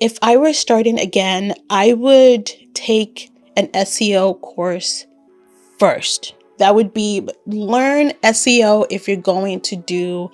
If I were starting again, I would take an SEO course first. That would be learn SEO if you're going to do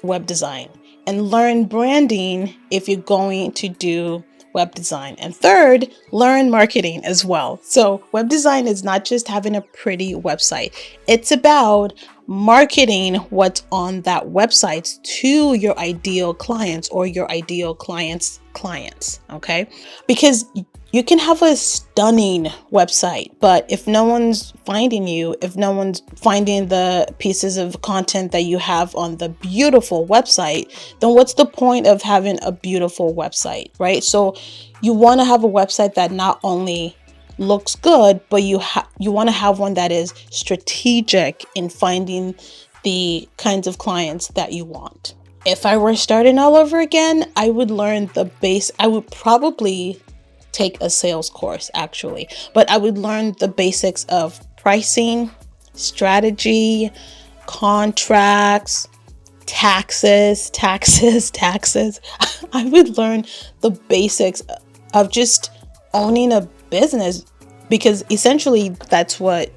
web design, and learn branding if you're going to do web design. And third, learn marketing as well. So web design is not just having a pretty website. It's about marketing what's on that website to your ideal clients or your ideal clients' clients, okay? Because you can have a stunning website, but if no one's finding you, if no one's finding the pieces of content that you have on the beautiful website, then what's the point of having a beautiful website, right? So you want to have a website that not only looks good, but you want to have one that is strategic in finding the kinds of clients that you want. If I were starting all over again, I would learn the base. I would probably take a sales course actually, but I would learn the basics of pricing, strategy, contracts, taxes. I would learn the basics of just owning a business, because essentially that's what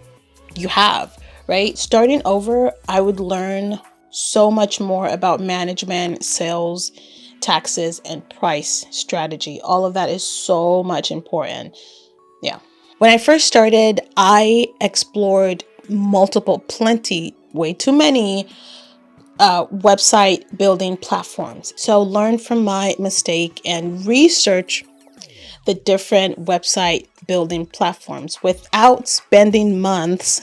you have, right? Starting over, I would learn so much more about management, sales, taxes, and price strategy. All of that is so much important. Yeah. When I first started, I explored way too many website building platforms. So learn from my mistake and research the different website building platforms without spending months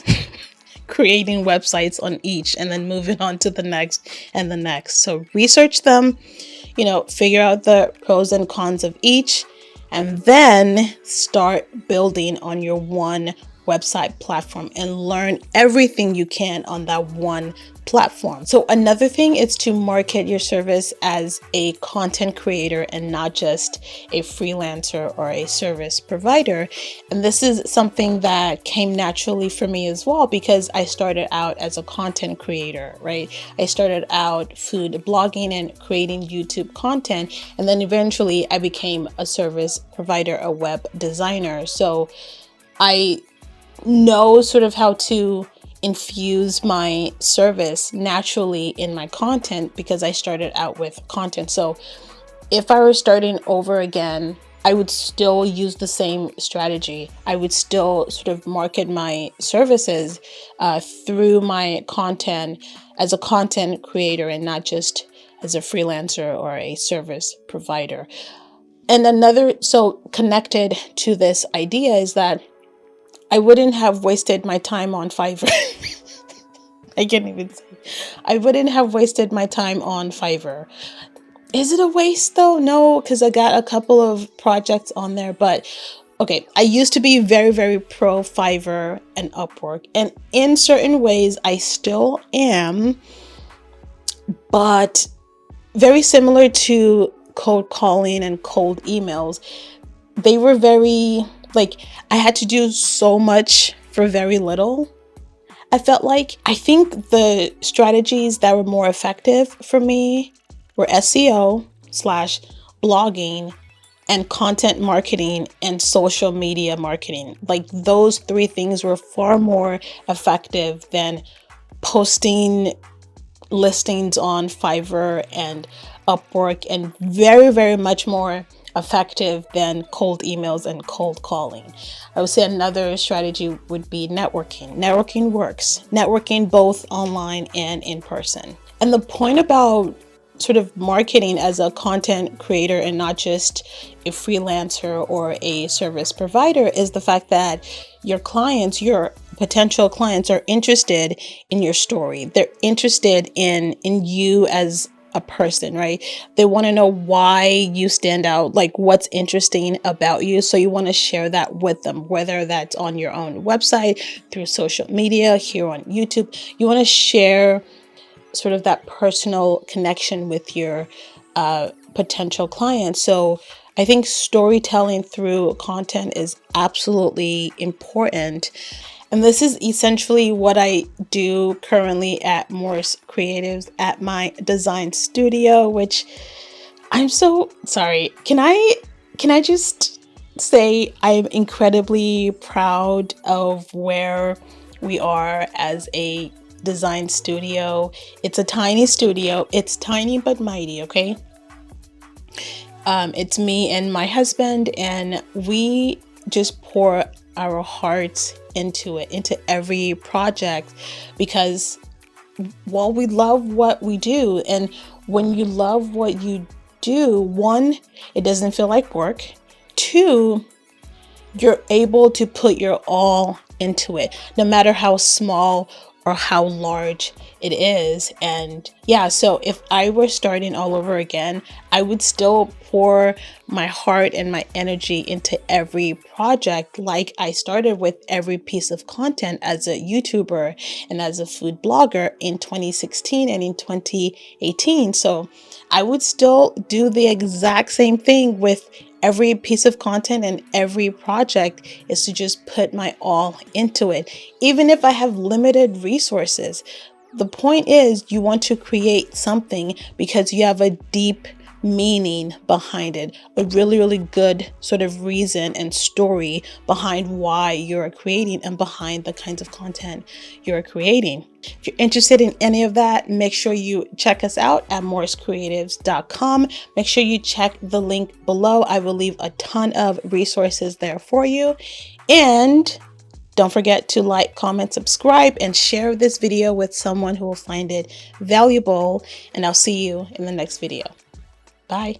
creating websites on each and then moving on to the next and the next. So research them, figure out the pros and cons of each, and then start building on your one website platform and learn everything you can on that one platform. So another thing is to market your service as a content creator and not just a freelancer or a service provider. And this is something that came naturally for me as well, because I started out as a content creator, right? I started out food blogging and creating YouTube content, and then eventually I became a service provider, a web designer. So I know sort of how to infuse my service naturally in my content because I started out with content. So if I were starting over again, I would still use the same strategy. I would still sort of market my services through my content as a content creator and not just as a freelancer or a service provider. And so connected to this idea is that I wouldn't have wasted my time on Fiverr. I can't even say. I wouldn't have wasted my time on Fiverr. Is it a waste though? No, because I got a couple of projects on there. But okay, I used to be very, very pro Fiverr and Upwork. And in certain ways, I still am. But very similar to cold calling and cold emails, they were very... I had to do so much for very little. I think the strategies that were more effective for me were SEO / blogging and content marketing and social media marketing. Those three things were far more effective than posting listings on Fiverr and Upwork, and very, very much more effective than cold emails and cold calling. I would say another strategy would be networking. Networking works. Networking both online and in person. And the point about sort of marketing as a content creator and not just a freelancer or a service provider is the fact that your clients, your potential clients, are interested in your story. They're interested in you as a person, right? They want to know why you stand out, what's interesting about you. So you want to share that with them, whether that's on your own website, through social media, here on YouTube. You want to share sort of that personal connection with your potential clients. So I think storytelling through content is absolutely important. And this is essentially what I do currently at Morse Creatives at my design studio, which I'm so sorry. Can I just say I'm incredibly proud of where we are as a design studio. It's a tiny studio. It's tiny but mighty, okay? It's me and my husband, and we just pour our hearts into it, into every project, because well, we love what we do. And when you love what you do, one, it doesn't feel like work. Two, you're able to put your all into it, no matter how small or how large it is. And yeah, so if I were starting all over again, I would still pour my heart and my energy into every project, like I started with every piece of content as a YouTuber and as a food blogger in 2016 and in 2018. So I would still do the exact same thing with every piece of content and every project, is to just put my all into it, even if I have limited resources. The point is, you want to create something because you have a deep meaning behind it, a really, really good sort of reason and story behind why you're creating and behind the kinds of content you're creating. If you're interested in any of that, make sure you check us out at morsecreatives.com. Make sure you check the link below. I will leave a ton of resources there for you. And don't forget to like, comment, subscribe, and share this video with someone who will find it valuable. And I'll see you in the next video. Bye.